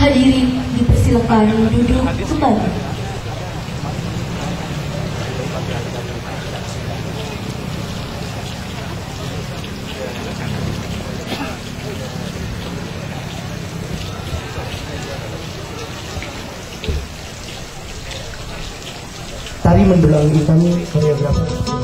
hadirin dipersilakan duduk kembali. Tari mendulang kami koreografer.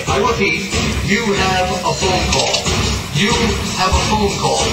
I repeat, you have a phone call. You have a phone call.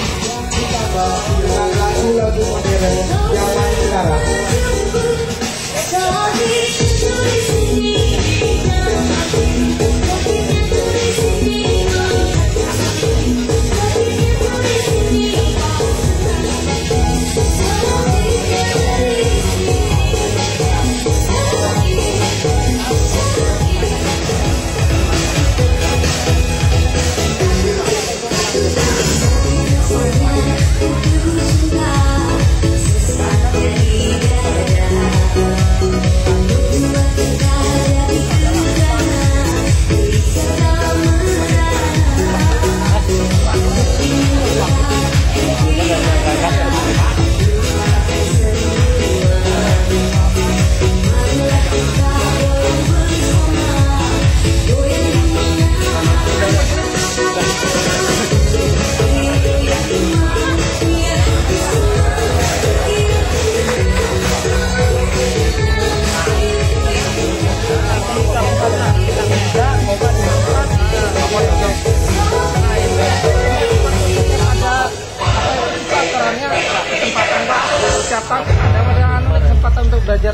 Kesempatan untuk belajar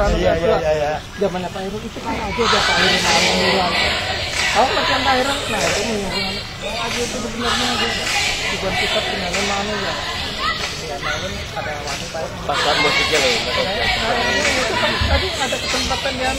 zamannya Pak Heru itu kan aja Pak Heru macam Pak Heru, nah itu aja itu sebenarnya bukan kita punya mana ya ada waktu Pak Heru pasar musiknya loh tadi ada kesempatan ya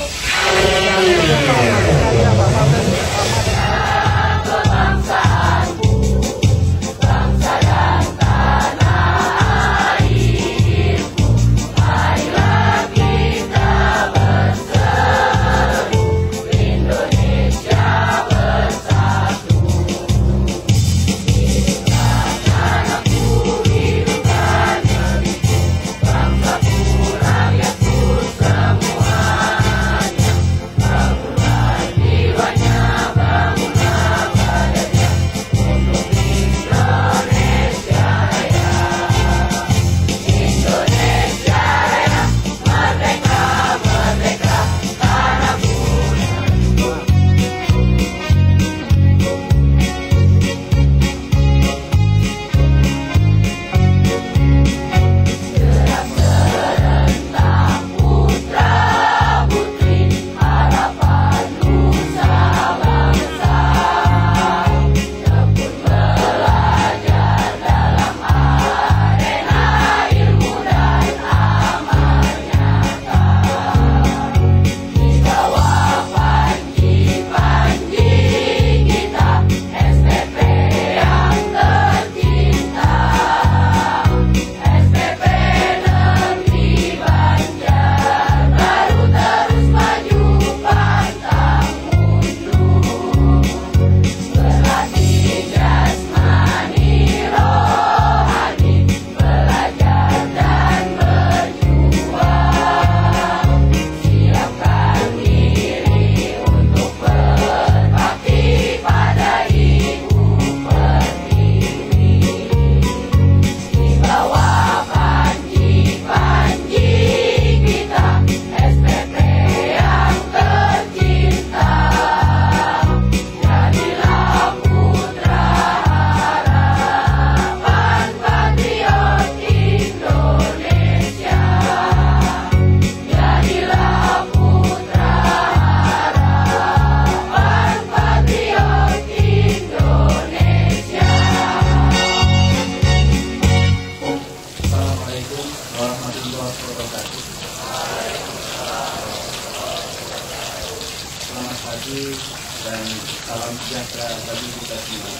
pagi dan salam sejahtera bagi kita semua.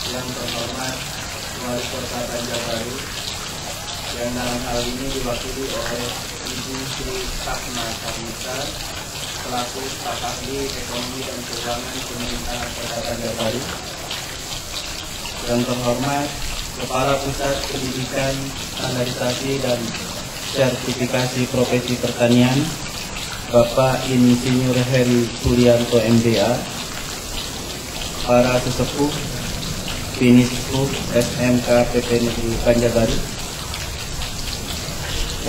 Yang terhormat Wali Kota Banjarbaru, yang dalam hal ini diwakili oleh Ibu Sri Fatma Sarnita selaku staf ahli ekonomi dan keuangan pemerintah Kota Banjarbaru. Yang terhormat Kepala Pusat Pendidikan, Standarisasi dan Sertifikasi Profesi Pertanian, Bapak Insinyur Heri Sulianto MDA, para sesepuh, bini sepuh SMK PP Negeri Banjarbaru,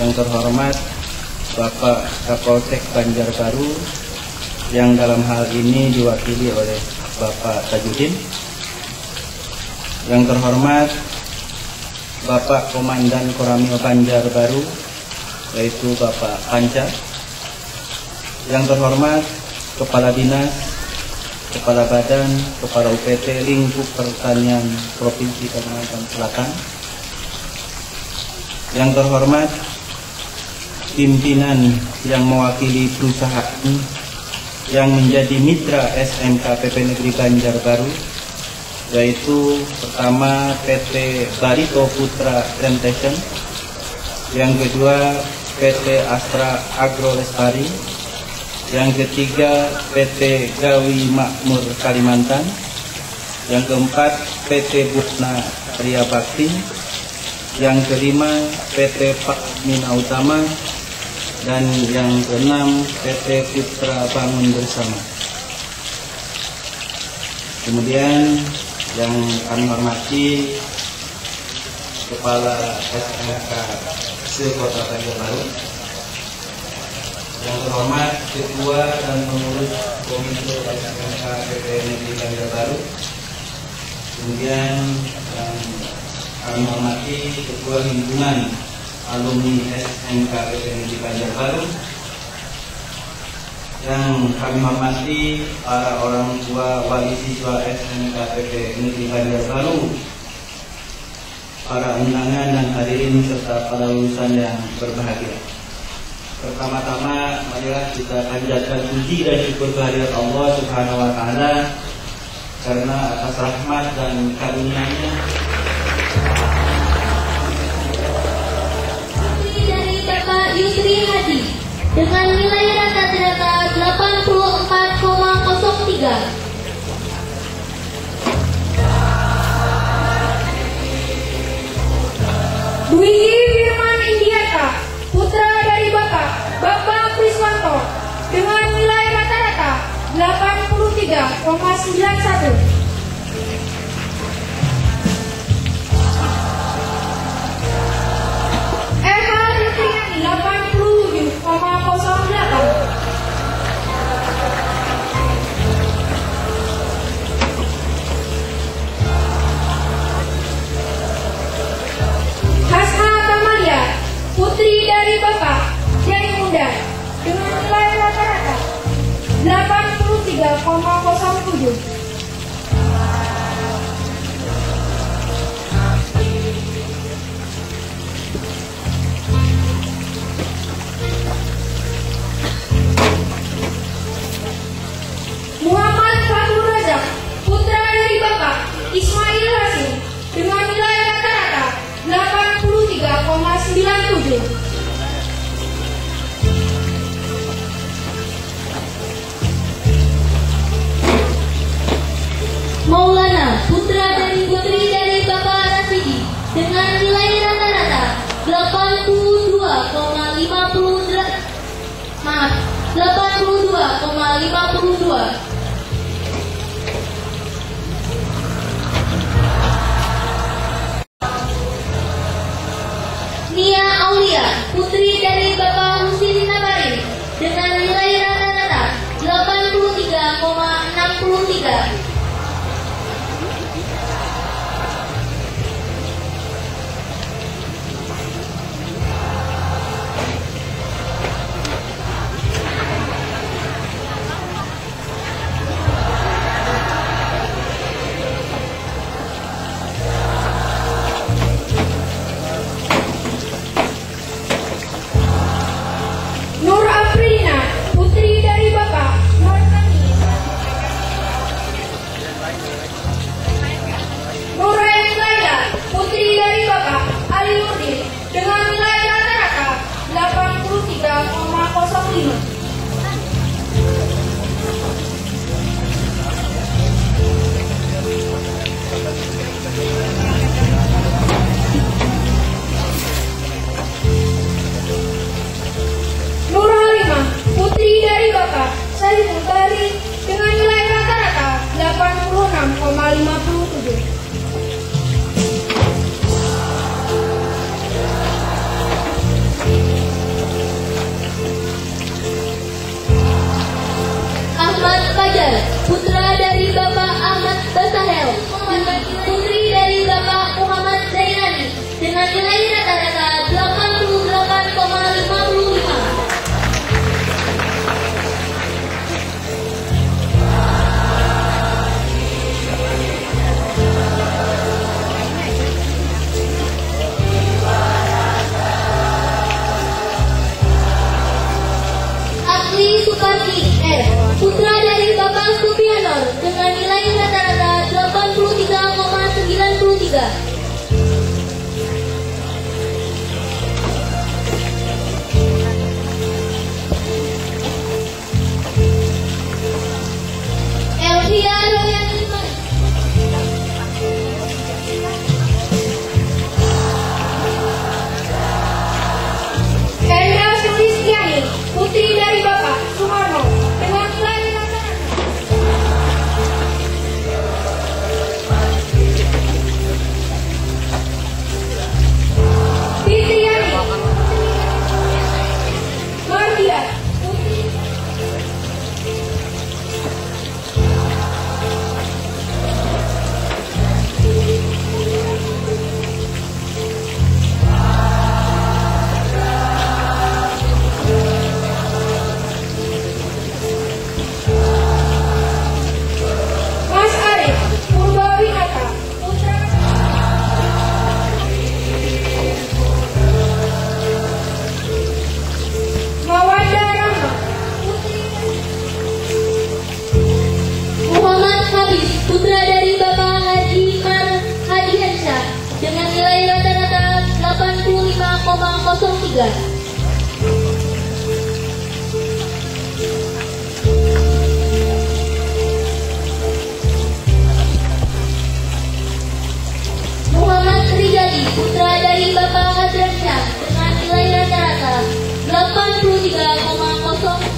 yang terhormat Bapak Kapolsek Banjarbaru, yang dalam hal ini diwakili oleh Bapak Tajudin, yang terhormat Bapak Komandan Koramil Banjarbaru, yaitu Bapak Panca, yang terhormat Kepala Dinas, Kepala Badan, Kepala UPT Lingkup Pertanian Provinsi Kalimantan Selatan, yang terhormat pimpinan yang mewakili perusahaan yang menjadi mitra SMK PP Negeri Banjarbaru, yaitu pertama PT Barito Putra Plantation, yang kedua PT Astra Agro Lestari, yang ketiga PT Gawi Makmur Kalimantan, yang keempat PT Butna Ria Bakti, yang kelima PT Pakmina Utama, dan yang keenam PT Putra Bangun Bersama. Kemudian yang kami hormati Kepala SMK se-Kota Banjarbaru, yang terhormat Ketua dan Pengurus Komite SMK PP Negeri Banjarbaru, kemudian yang kami hormati Ketua Himpunan Alumni SMK PP Negeri Banjarbaru, yang kami hormati para orang tua wali siswa SMK PP Negeri Banjarbaru, para undangan dan hadirin serta para lulusan yang berbahagia. Pertama-tama marilah kita panjatkan puji dan syukur kehadirat Allah Subhanahu wa taala karena atas rahmat dan karunia-Nya Dari Bapak Yusri Hadi dengan nilai rata-rata 84,03. Dwi Firman Indiata, putra dari Bapak Kriswanto, dengan nilai rata-rata 83,91. Eka Ritriani 87,08. Putri dari Bapak Jai Muda dengan nilai rata-rata 83,07. Muhammad Fatul Razak, putra dari Bapak Ismail Hasim dengan nilai rata-rata 83,97. Maulana, putra dari putri dari Bapak Rasidi dengan nilai rata-rata 82,52. Nia Aulia, putri dari Bapak Husin Nabarin dengan nilai rata-rata 83,63. dengan nilai rata-rata 88,55. Atli Supardi F, putra dari Bapak Supianor dengan nilai rata-rata 83,93. Elvia Royani Enda Sulistiani, putri dari Bapak Sumarno, dengan nilai rata-rata Fitriani Mardia, putri Mas Arif Purbawinata, putra Mawanda Rahma, putri Muhammad Habib, putra dari Bapak Haji Mar Hadiansyah dengan nilai rata-rata 85,03. Muhammad Rijali, putra dari Bapak Hadransyah dengan nilai rata-rata 83,04.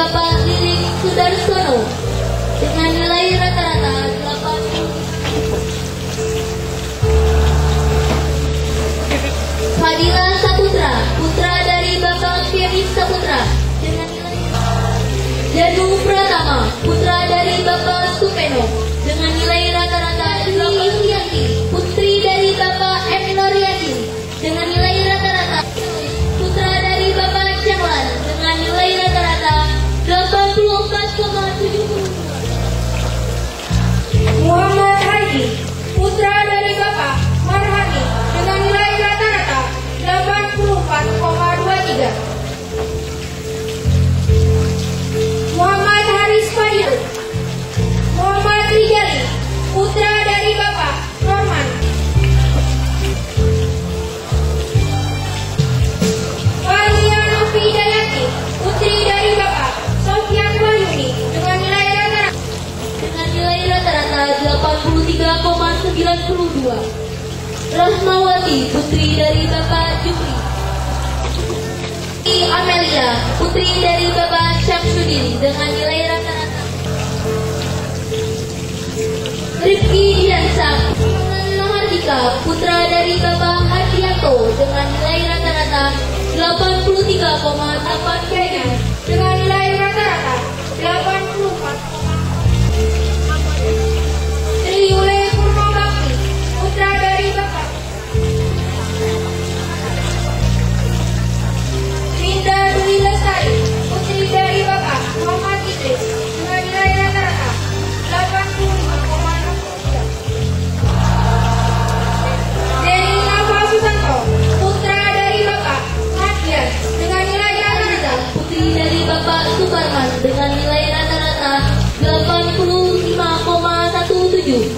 Bapak Lilik Sudarsono dengan nilai rata-rata 80. Fadila Saputra, putra dari Bapak Ferry Saputra dengan nilai. Danu Pratama, putra dari Bapak Supeno dengan nilai rata-rata 80. Putri dari Bapak M. Noriyasin dengan nilai rata-rata. Putra dari Bapak Cahlan dengan nilai rata-rata 84,72. Muhammad Haji, putra dari Bapak Marhani dengan nilai rata-rata 84,23. Muhammad Haris Fadil, Muhammad Rijali, putra dari Bapak Norman. Walia Novi Hidayati, putri dari Bapak Sofyan Wahyudi dengan nilai rata-rata 83,92. Rahmawati, putri dari Bapak Jupri. Amelia, putri dari Bapak Syamsuddin dengan nilai rata-rata. Rifki Diansah Mahardika, putra dari Bapak Hardianto dengan nilai rata-rata 83,8 dengan nilai rata-rata 84. Triule Purnabakti, putra dari Bapak Winda Dwi Lestari, putri dari Bapak Muhammad Idris dengan nilai rata-rata 85,63. Denina Susanto, putra dari Bapak Madian dengan nilai rata-rata. Putri dari Bapak Suparman dengan nilai rata-rata 85,17.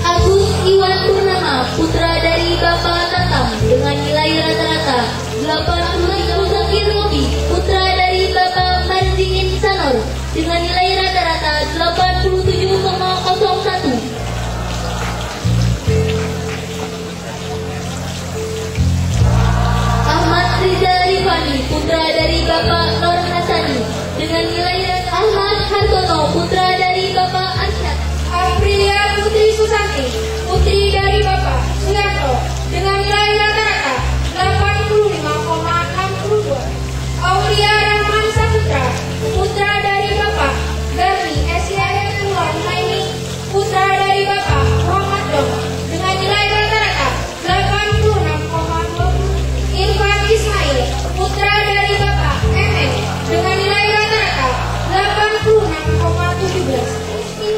Agus Iwan Purnama, putra dari Bapak Tatam dengan nilai rata-rata 85. Zakir Robi, putra dari Bapak Marzi Insanor dengan nilai rata-rata 87,01. Ahmad Riza Rifani, putra dari Bapak Nur Hasani dengan nilai rata-rata. Ahmad Hartono, putra dari Bapak Arsyad. Aprilia Putri Susanti, putri dari Bapak Suyanto dengan nilai rata-rata 85,62. Aulia Rahman Saputra, putra dari Bapak Garni SYM Humaini, putra dari Bapak Muhammad Dom dengan nilai rata-rata 86,20. Irfan Ismail, putra dari Bapak MM dengan nilai rata-rata 86,17.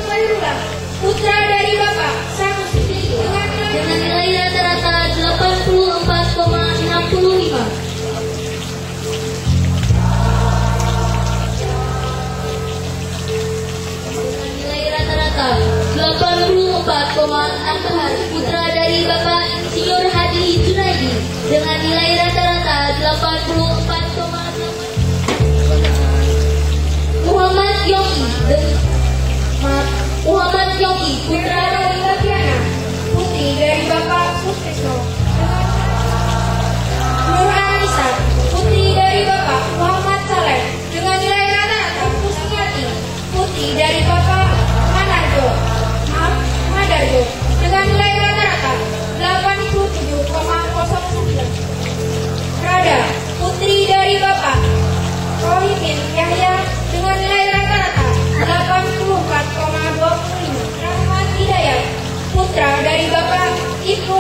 Khairullah, putra dari Bapak Sanusi dengan nilai rata-rata 84,65. Dengan nilai rata-rata 84,64. Putra dari Bapak Insinyur Hadi Junaidi dengan nilai rata-rata 84,8. Muhammad Yogi, putra dari Bagiana, putri dari Bapak Sukresno Nur Anissa, putri dari Bapak Muhammad Saleh dengan nilai rata-rata. Kusniati, putri dari Bapak Madarjo dengan nilai rata-rata 87,09. Rada, putri dari Bapak Rohimin Yahya dengan nilai rata-rata 84,25. Rahmat Hidayat, putra dari Bapak Ibnu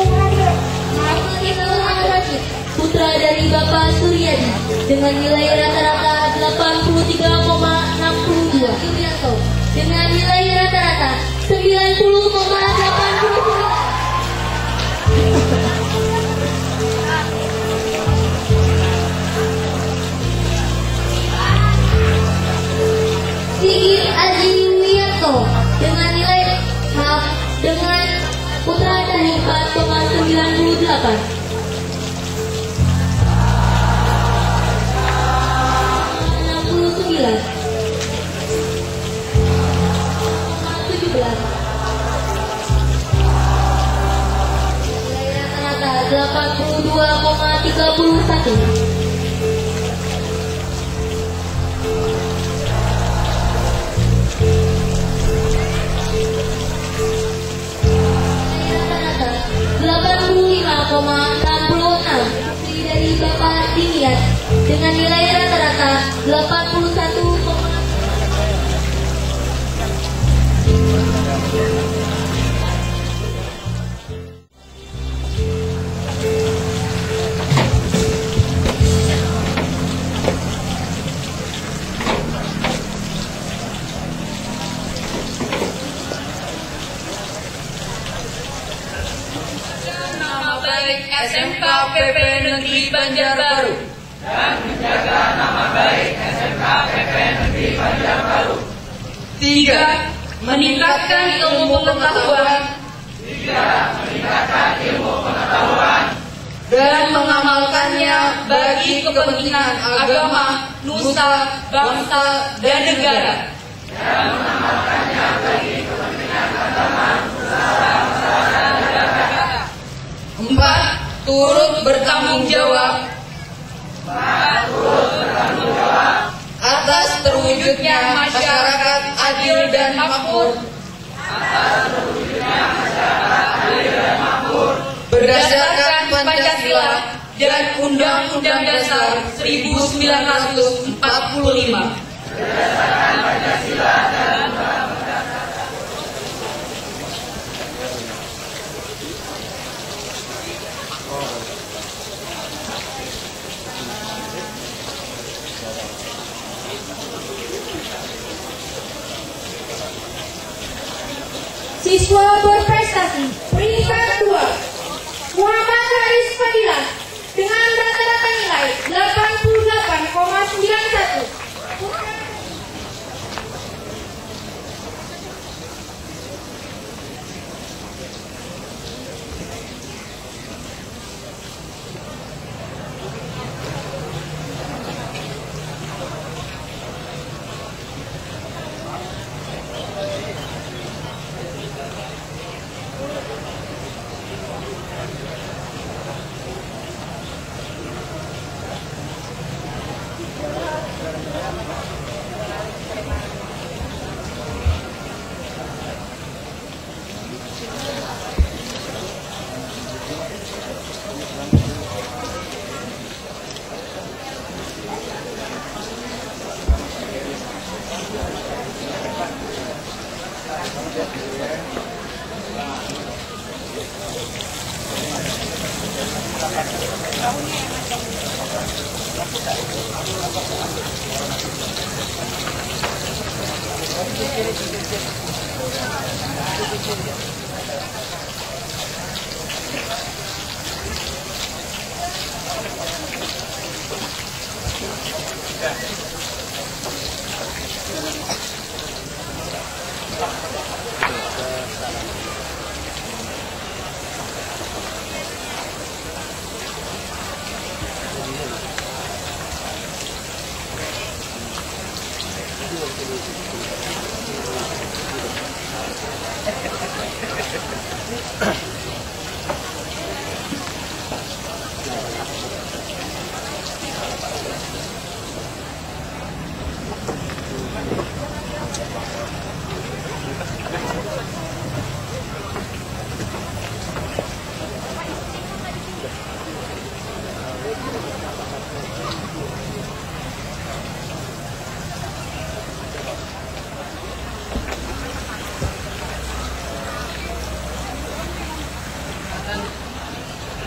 Hadir, putra dari Bapak Suryadi dengan nilai rata-rata 83,62. Yulianto dengan nilai rata-rata 90,89. Sigit Aji Wiyanto dengan nilai dengan putra dari 4,98. Rata-rata 82,31. Istri dari Bapak Diniat dengan nilai rata-rata 81,6. Nama baik SMK PP Negeri Banjarbaru dan menjaga nama baik SMK PP Negeri Banjarbaru. 3. Meningkatkan ilmu pengetahuan dan mengamalkannya bagi kepentingan agama, nusa, bangsa, dan negara. 4. Turut bertanggung jawab atas terwujudnya masyarakat adil dan makmur berdasarkan Pancasila dan Undang-Undang Dasar 1945. Siswa berprestasi peringkat 2 Muhammad Haris Fadilah dengan rata-rata nilai 88,91.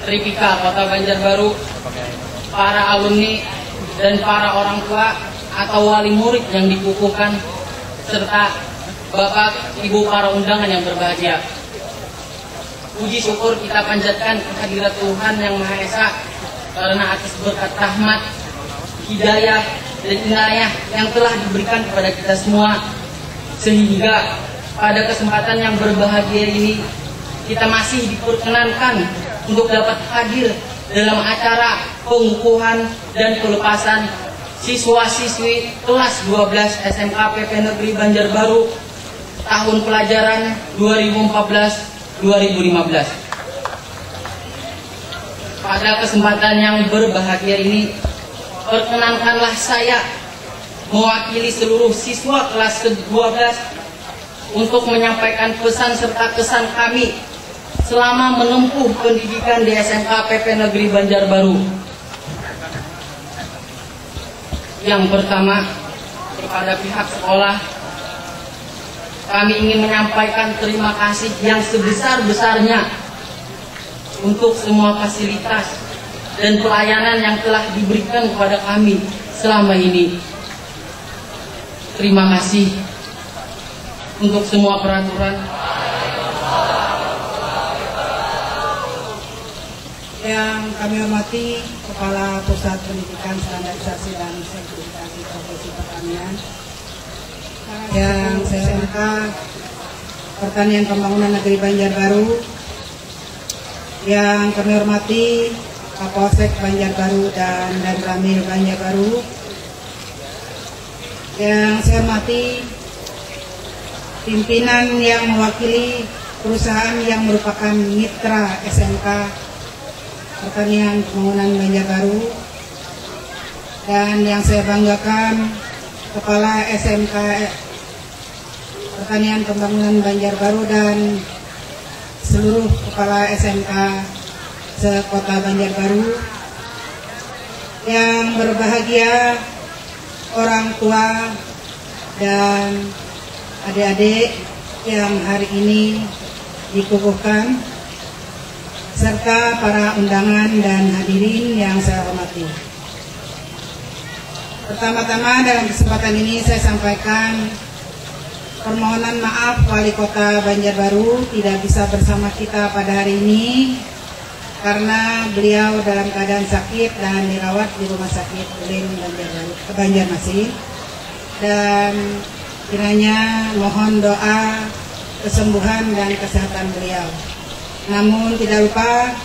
Tripika Kota Banjarbaru, para alumni dan para orang tua atau wali murid yang dikukuhkan, serta Bapak Ibu para undangan yang berbahagia. Puji syukur kita panjatkan kehadirat Tuhan Yang Maha Esa karena atas berkat rahmat, hidayah, dan inayah yang telah diberikan kepada kita semua, sehingga pada kesempatan yang berbahagia ini kita masih diperkenankan untuk dapat hadir dalam acara pengukuhan dan pelepasan siswa-siswi kelas 12 SMK PP Negeri Banjarbaru tahun pelajaran 2014-2015. Pada kesempatan yang berbahagia ini, perkenankanlah saya mewakili seluruh siswa kelas 12 untuk menyampaikan pesan serta kesan kami selama menempuh pendidikan di SMK PP Negeri Banjarbaru. Yang pertama, kepada pihak sekolah, kami ingin menyampaikan terima kasih yang sebesar-besarnya untuk semua fasilitas dan pelayanan yang telah diberikan kepada kami selama ini. Terima kasih untuk semua peraturan. Yang kami hormati Kepala Pusat Pendidikan Standarisasi dan Sertifikasi Profesi Pertanian, yang SMK Pertanian Pembangunan Negeri Banjarbaru, yang kami hormati Kapolsek Banjarbaru dan Ramil Banjarbaru, yang saya hormati pimpinan yang mewakili perusahaan yang merupakan mitra SMK Pertanian Pembangunan Banjarbaru, dan yang saya banggakan Kepala SMK Pertanian Pembangunan Banjarbaru dan seluruh kepala SMK se-Kota Banjarbaru. Yang berbahagia orang tua dan adik-adik yang hari ini dikukuhkan, serta para undangan dan hadirin yang saya hormati. Pertama-tama dalam kesempatan ini saya sampaikan permohonan maaf Wali Kota Banjarbaru tidak bisa bersama kita pada hari ini karena beliau dalam keadaan sakit dan dirawat di Rumah Sakit UIN Banjarmasin, dan kiranya mohon doa kesembuhan dan kesehatan beliau. Namun tidak lupa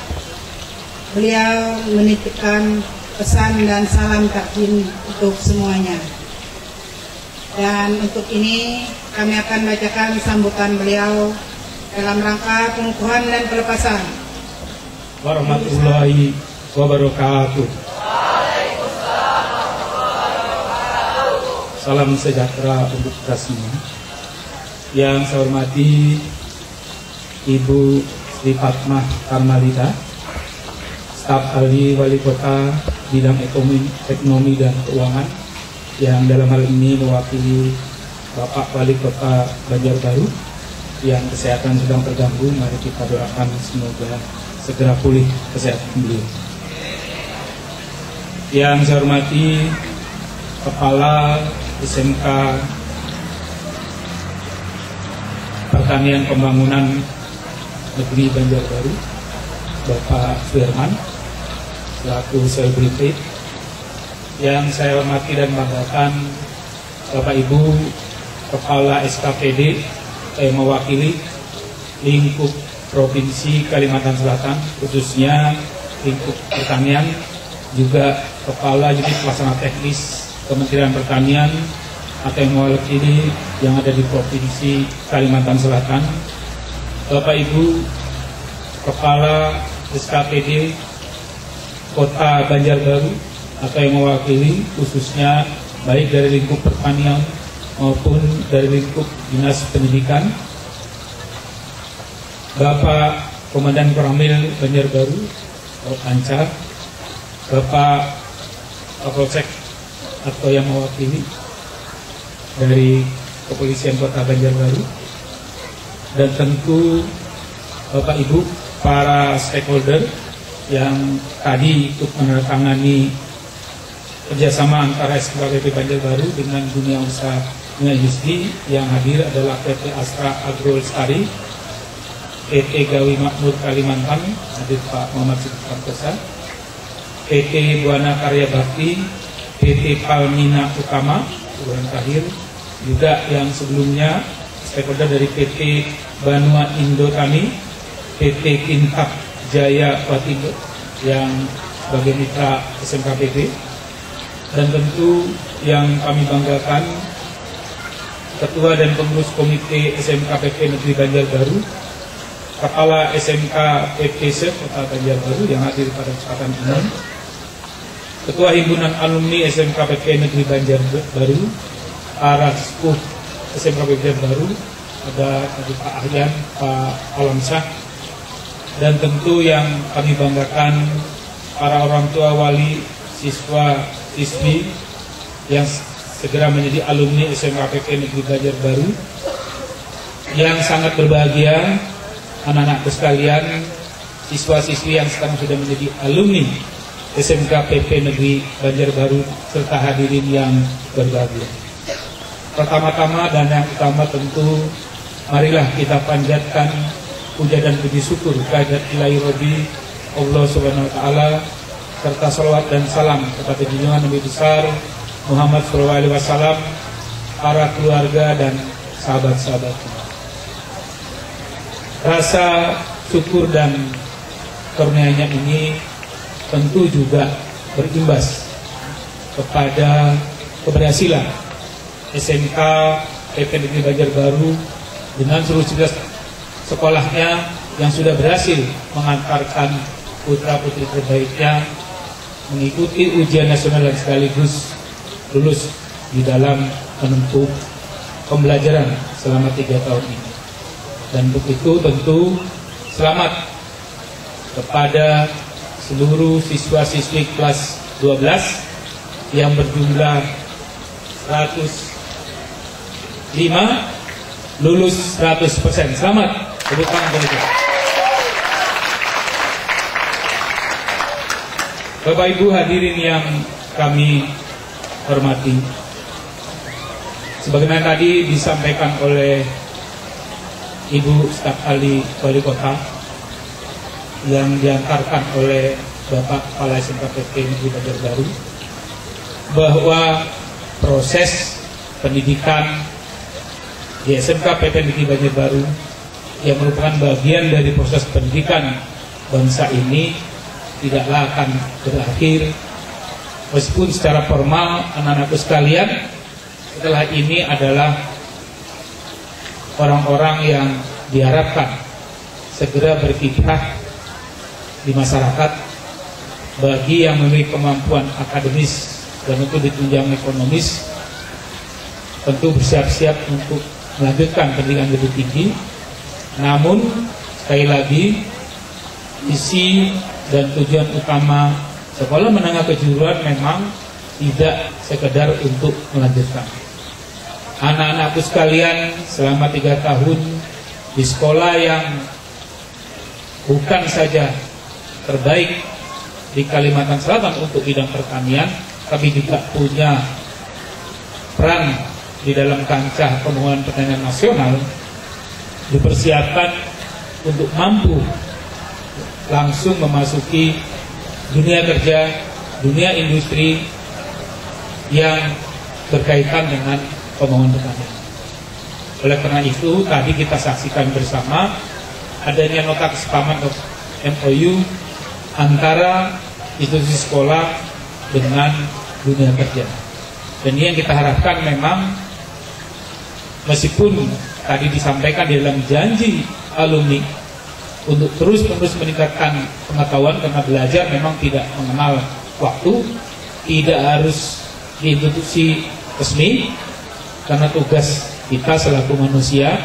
beliau menitipkan pesan dan salam takdim untuk semuanya. Dan untuk ini kami akan bacakan sambutan beliau dalam rangka pengukuhan dan pelepasan. Warahmatullahi wabarakatuh. Salam sejahtera untuk kita semua. Yang saya hormati Ibu Sri Fatmah Karmalita, staf ahli Wali Kota bidang ekonomi dan keuangan, yang dalam hal ini mewakili Bapak Wali Kota Banjarbaru yang kesehatan sedang terganggu. Mari kita doakan semoga segera pulih kesehatan beliau. Yang saya hormati Kepala SMK Pertanian Pembangunan Negeri Banjarbaru, Bapak Firman, selaku selebriti. Yang saya hormati dan banggakan Bapak Ibu Kepala SKPD yang mewakili lingkup Provinsi Kalimantan Selatan, khususnya lingkup pertanian, juga Kepala Unit Pelaksana Teknis Kementerian Pertanian atau yang mewakili yang ada di Provinsi Kalimantan Selatan, Bapak Ibu Kepala SKPD Kota Banjarbaru atau yang mewakili khususnya baik dari lingkup pertanian maupun dari lingkup Dinas Pendidikan, Bapak Komandan Koramil Banjarbaru, Bapak Anca, Bapak Kapolsek atau yang mewakili dari Kepolisian Kota Banjarbaru, dan tentu Bapak Ibu para stakeholder yang tadi ikut menandatangani kerjasama antara SKPP Banjarbaru dengan dunia usaha dunia industri. Yang hadir adalah PT Astra Agro Lestari, PT Gawi Makmur Kalimantan, hadir Pak Muhammad Siddiq Santosa, PT Buana Karya Bakti, PT Palmina Utama, Tuhan Tahir, juga yang sebelumnya stakeholder dari PT Banua Indotani, PT Kintab Jaya Batindo yang sebagai mitra SMKPP, dan tentu yang kami banggakan Ketua dan Pengurus Komite SMKPP Negeri Banjarbaru, Kepala SMK PPSEP Kota Banjarbaru yang hadir pada kesempatan ini, Ketua Himpunan Alumni SMKPP Negeri Banjarbaru, para sepuh SMKPP Banjarbaru, ada Pak Ahyan, Pak Alamsyah, Dan tentu yang kami banggakan para orang tua, wali, siswa, siswi yang segera menjadi alumni SMK PP Negeri Banjarbaru, yang sangat berbahagia anak-anakku sekalian, siswa-siswi yang sekarang sudah menjadi alumni SMK PP Negeri Banjarbaru serta hadirin yang berbahagia. Pertama-tama dan yang utama tentu marilah kita panjatkan puja dan puji syukur kehadirat Ilahi Rabbi Allah Subhanahu wa taala serta salawat dan salam kepada junjungan Nabi besar Muhammad SAW, para keluarga dan sahabat-sahabatnya. Rasa syukur dan karunia-Nya ini tentu juga berimbas kepada keberhasilan SMK PP Negeri Banjarbaru dengan seluruh sekolahnya yang sudah berhasil mengantarkan putra-putri terbaiknya mengikuti ujian nasional dan sekaligus lulus di dalam menempuh pembelajaran selama 3 tahun ini. Dan untuk itu tentu selamat kepada seluruh siswa-siswi kelas 12 yang berjumlah 105 lulus 100%. Selamat, tepuk tangan untuk itu. Bapak Ibu hadirin yang kami hormati, sebagaimana tadi disampaikan oleh Ibu Staf Ahli Wali Kota yang diantarkan oleh Bapak Kepala SMK PP Negeri Banjarbaru, bahwa proses pendidikan di SMK PP Negeri Banjarbaru yang merupakan bagian dari proses pendidikan bangsa ini tidaklah akan berakhir. Meskipun secara formal anak-anakku sekalian setelah ini adalah orang-orang yang diharapkan segera berkiprah di masyarakat, bagi yang memiliki kemampuan akademis dan untuk ditunjang ekonomis tentu bersiap-siap untuk melanjutkan pendidikan lebih tinggi. Namun sekali lagi isi dan tujuan utama sekolah menengah kejuruan memang tidak sekedar untuk melanjutkan. Anak-anakku sekalian selama 3 tahun di sekolah yang bukan saja terbaik di Kalimantan Selatan untuk bidang pertanian, tapi juga punya peran di dalam kancah pembangunan pertanian nasional, dipersiapkan untuk mampu langsung memasuki dunia kerja, dunia industri yang berkaitan dengan pembangunan pertanian. Oleh karena itu, tadi kita saksikan bersama adanya nota kesepahaman MOU antara institusi sekolah dengan dunia kerja. Dan ini yang kita harapkan memang, meskipun tadi disampaikan di dalam janji alumni untuk terus-menerus meningkatkan pengetahuan, karena belajar memang tidak mengenal waktu, tidak harus di institusi resmi, karena tugas kita selaku manusia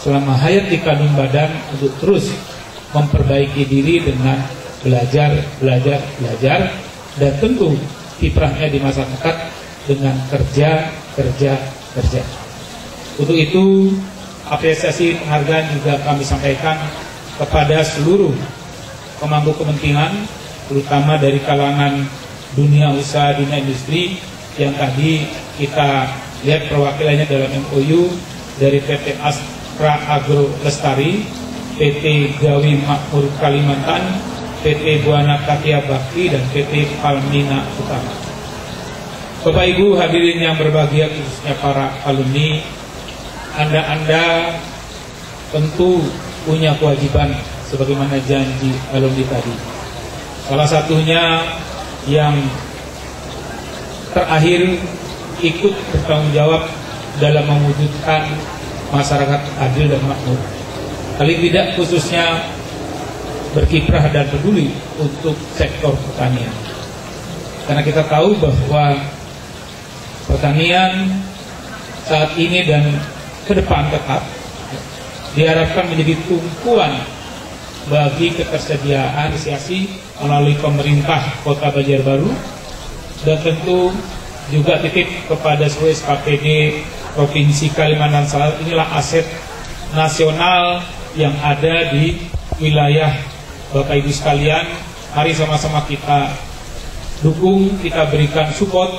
selama hayat di kandung badan untuk terus memperbaiki diri dengan belajar, dan tentu kiprahnya di masyarakat dengan kerja. Untuk itu apresiasi penghargaan juga kami sampaikan kepada seluruh pemangku kepentingan, terutama dari kalangan dunia usaha, dunia industri, yang tadi kita lihat perwakilannya dalam MOU dari PT Astra Agro Lestari, PT Gawi Makmur Kalimantan, PT Buana Katia Bakti, dan PT Palmina Utama. Bapak Ibu hadirin yang berbahagia, khususnya para alumni, Anda tentu punya kewajiban sebagaimana janji alumni tadi. Salah satunya yang terakhir, ikut bertanggung jawab dalam mewujudkan masyarakat adil dan makmur. Paling tidak khususnya berkiprah dan peduli untuk sektor pertanian. Karena kita tahu bahwa pertanian saat ini dan ke depan tetap diharapkan menjadi tumpuan bagi ketersediaan inisiasi melalui pemerintah Kota Banjarbaru, dan tentu juga titip kepada seluruh SKPD Provinsi Kalimantan Selatan. Inilah aset nasional yang ada di wilayah Bapak Ibu sekalian. Mari sama-sama kita dukung, kita berikan support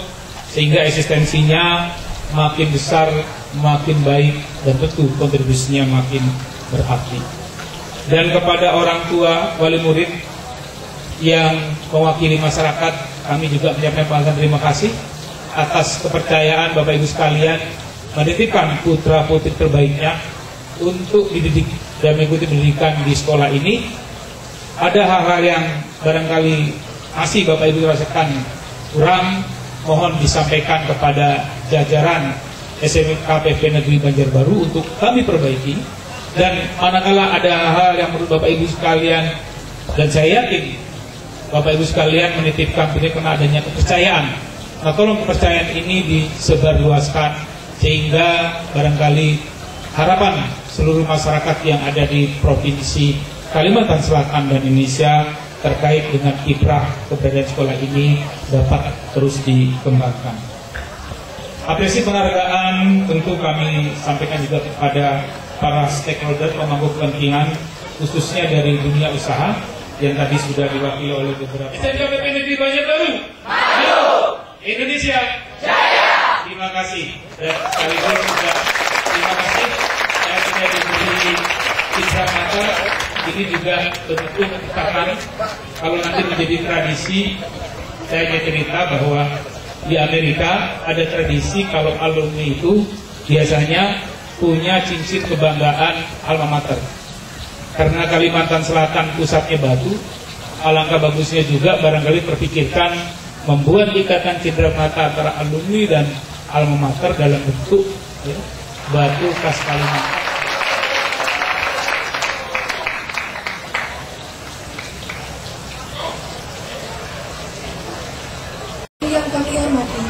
sehingga eksistensinya makin besar, makin baik, dan tentu kontribusinya makin berarti. Dan kepada orang tua, wali murid yang mewakili masyarakat, kami juga menyampaikan terima kasih atas kepercayaan Bapak Ibu sekalian menitipkan putra putri terbaiknya untuk dididik dan mengikuti pendidikan di sekolah ini. Ada hal-hal yang barangkali masih Bapak Ibu rasakan kurang, mohon disampaikan kepada jajaran SMK PP Negeri Banjarbaru untuk kami perbaiki. Dan manakala ada hal yang menurut Bapak Ibu sekalian, dan saya yakin Bapak Ibu sekalian menitipkan karena adanya kepercayaan, nah tolong kepercayaan ini disebarluaskan sehingga barangkali harapan seluruh masyarakat yang ada di Provinsi Kalimantan Selatan dan Indonesia terkait dengan kiprah keberadaan sekolah ini dapat terus dikembangkan. Apresiasi penghargaan tentu kami sampaikan juga kepada para stakeholder pemangku kepentingan, khususnya dari dunia usaha yang tadi sudah diwakili oleh beberapa. SMK PP Negeri Banjarbaru, maju! Indonesia jaya! Terima kasih. Dan sekaligus juga terima kasih yang sudah diberi kisah mata. Ini juga tentu menciptakan, kalau nanti menjadi tradisi, saya cerita bahwa di Amerika ada tradisi kalau alumni itu biasanya punya cincin kebanggaan alma mater. Karena Kalimantan Selatan pusatnya Batu, alangkah bagusnya juga barangkali terpikirkan membuat ikatan cindera mata antara alumni dan alma mater dalam bentuk batu khas Kalimantan. Yang kami hormati,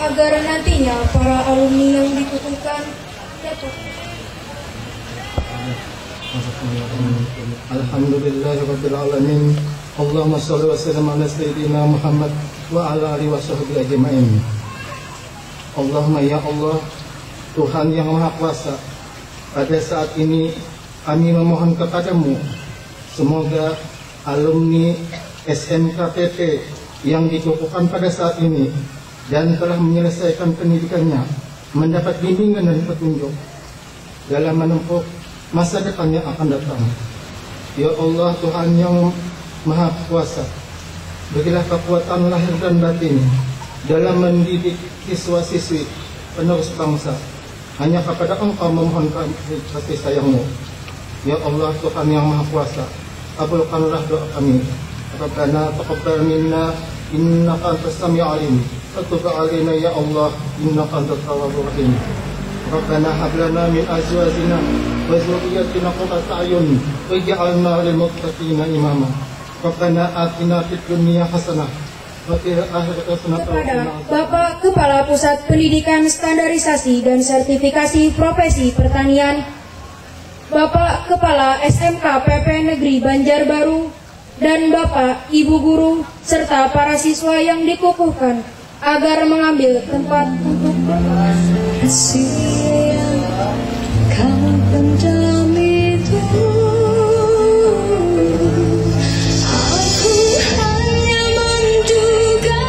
agar nantinya para alumni yang dikukuhkan dapat. Alhamdulillahirabbil alamin. Allahumma shalli wa sallim ala sayyidina Muhammad wa ala alihi washabbihi ajmain. Allahumma ya Allah, Tuhan yang Maha Kuasa, pada saat ini kami memohon kepadamu, semoga alumni SMKPP yang dikukuhkan pada saat ini dan telah menyelesaikan pendidikannya mendapat bimbingan dan petunjuk dalam menempuh masa depan yang akan datang. Ya Allah, Tuhan yang Maha Kuasa, berilah kekuatan lahir dan batin dalam mendidik siswa-siswi penerus bangsa. Hanya kepada Engkau memohon kasih sayang-Mu. Ya Allah, Tuhan yang Maha Kuasa, kabulkanlah doa kami. Rabbana taqabbal minna innaka antas samiul alim wa tub alaina ya Allah innaka antat tawwabur rahim. Rabbana hab lana min azwajina wa dhurriyyatina qurrata a'yun waj'alna lil muttaqina imama. Rabbana atina fid dunya hasanah wa fil akhirati hasanah. Kepada Bapak Kepala Pusat Pendidikan Standarisasi dan Sertifikasi Profesi Pertanian, Bapak Kepala SMK PP Negeri Banjarbaru, dan Bapak, Ibu Guru, serta para siswa yang dikukuhkan agar mengambil tempat untuk Aku hanya menduga,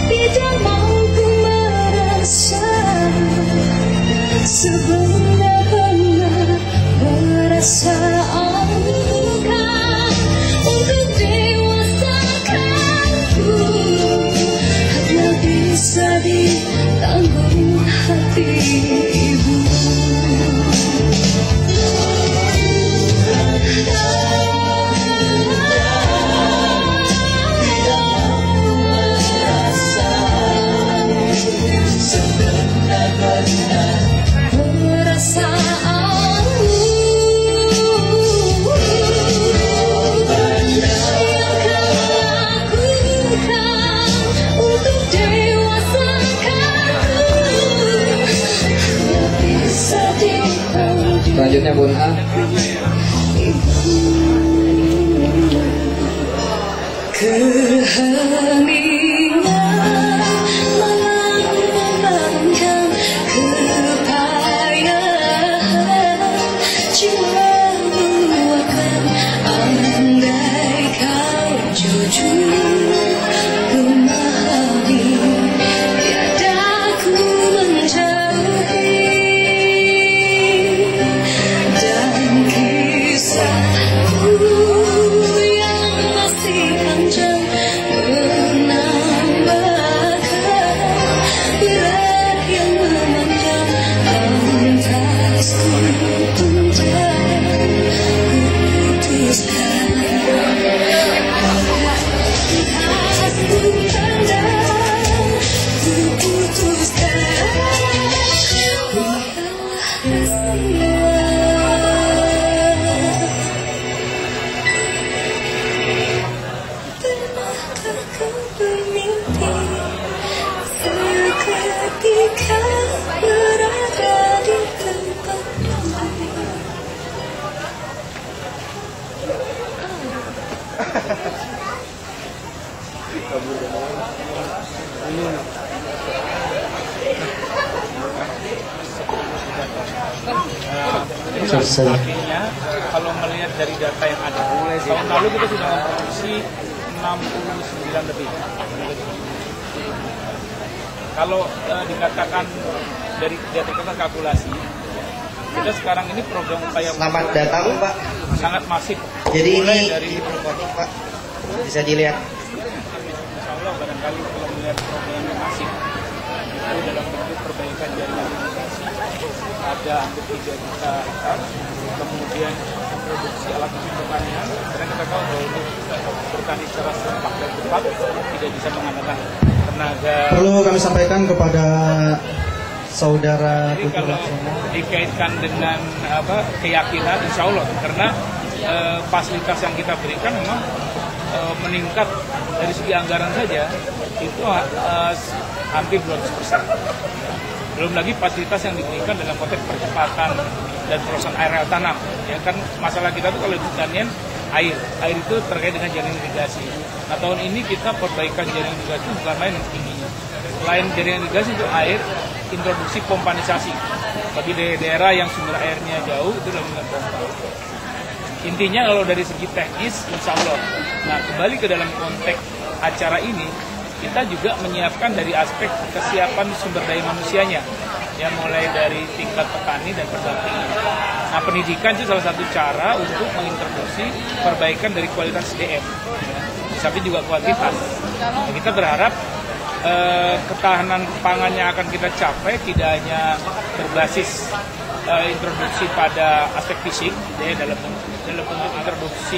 tidak mampu merasa sebenar-benar perasaan. Bisa ditanggung hati ibu. Sebenar-benar perasaanmu yang kau lakukan untuk selanjutnya Bun A. keheningan malam memandang kepayahan jiwa meluapkan andai kau jujur memahami tiada ku menjauhi dan kisahku yang masih panjang menambahkan birat yang memandang lantasku tentang kuputuskan lantasku pandang kuputuskan biarlah semua. Pernahkah kau bermimpi seketika berada di tempat ini? Artinya kalau melihat dari data yang ada, tahun lalu kita sudah memproduksi 69 lebih. Kalau dikatakan dari data kita kalkulasi, kita sekarang ini program upaya Selamat datang Pak. sangat masif. Jadi Mulai ini dari hidroponik Pak, bisa dilihat. Insya Allah barangkali kalau melihat programnya masif itu dalam bentuk perbaikan jaringan irigasi ada hampir 3 juta hektar, kemudian produksi alat mesin pertanian karena kita tahu bahwa untuk bertani secara serempak dan cepat tidak bisa mengandalkan tenaga. Perlu kami sampaikan kepada saudara Jadi kalau dikaitkan dengan keyakinan, insya Allah karena fasilitas yang kita berikan memang meningkat dari segi anggaran saja itu hampir 200%. Belum lagi fasilitas yang diberikan dalam konteks percepatan dan perusahaan areal tanam. Ya kan masalah kita tuh kalau di pertanian air itu terkait dengan jaringan irigasi. Nah tahun ini kita perbaikan jaringan irigasi bukan main yang tingginya. Selain jaringan irigasi itu air, introduksi pompanisasi bagi daerah yang sumber airnya jauh itu dengan pompa. Intinya kalau dari segi teknis, insya Allah. Nah kembali ke dalam konteks acara ini, kita juga menyiapkan dari aspek kesiapan sumber daya manusianya, ya mulai dari tingkat petani dan pendampingan. Nah pendidikan itu salah satu cara untuk mengintroduksi perbaikan dari kualitas SDM, ya, tapi juga kuantitas. Nah, kita berharap ketahanan pangan yang akan kita capai tidak hanya berbasis introduksi pada aspek fisik, ya, dalam bentuk introduksi.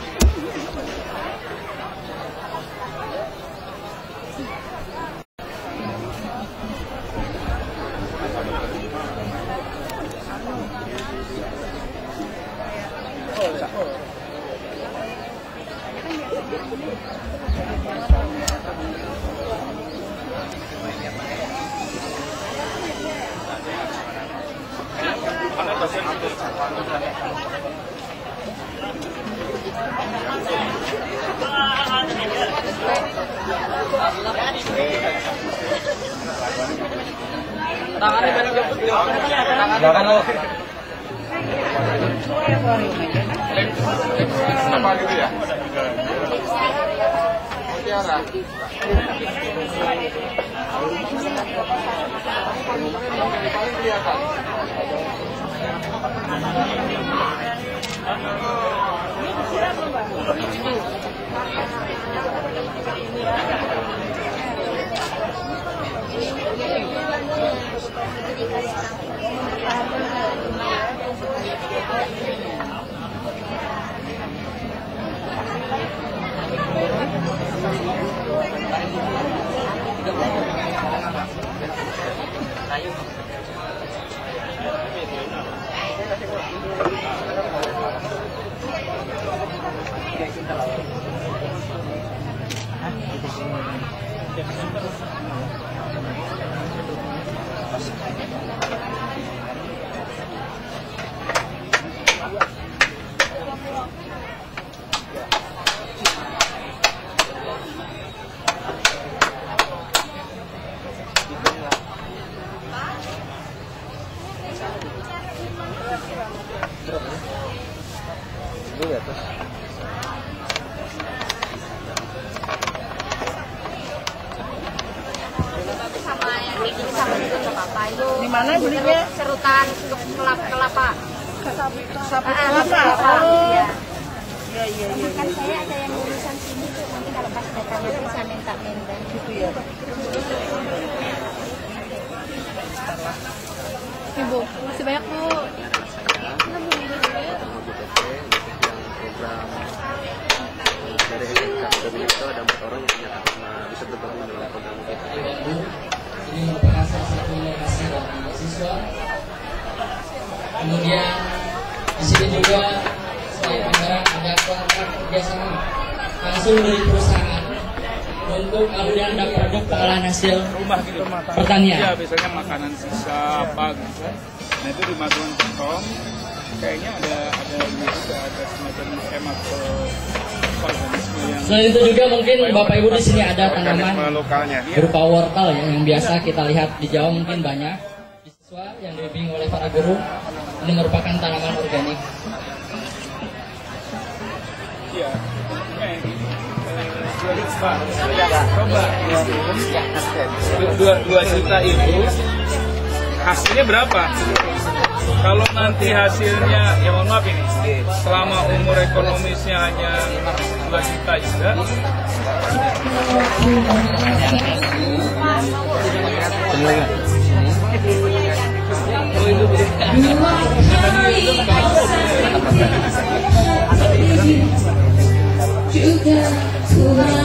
Itu Di mana belinya? serutan kelapa. Sapu kelapa. Iya. Iya. Kan saya ada yang urusan sini tuh, nanti kalau pas datangnya bisa minta Gitu ya. Ibu, masih banyak Bu. Dari helikopter itu ada 4 orang yang bisa bergabung dalam program kita. Ini merupakan salah satu inovasi dari siswa. Kemudian di sini juga selain anggaran ada kontrak kerjasama langsung dari perusahaan untuk kemudian ada produk pengolahan hasil Rumah gitu. pertanian. Iya, biasanya makanan sisa apa gitu. Nah itu dimasukkan ke tong. Kayaknya ada ini juga ada semacam skema ke organisme yang. Selain itu juga mungkin Bapak Ibu di sini ada tanaman lokalnya. berupa wortel yang biasa kita lihat di Jawa mungkin banyak. Siswa yang dibimbing oleh para guru ini merupakan tanaman organik. Iya. Coba 2 juta itu hasilnya berapa? Kalau nanti hasilnya, ya mohon maaf ini, selama umur ekonomisnya hanya 2 juta juga, juga Tuhan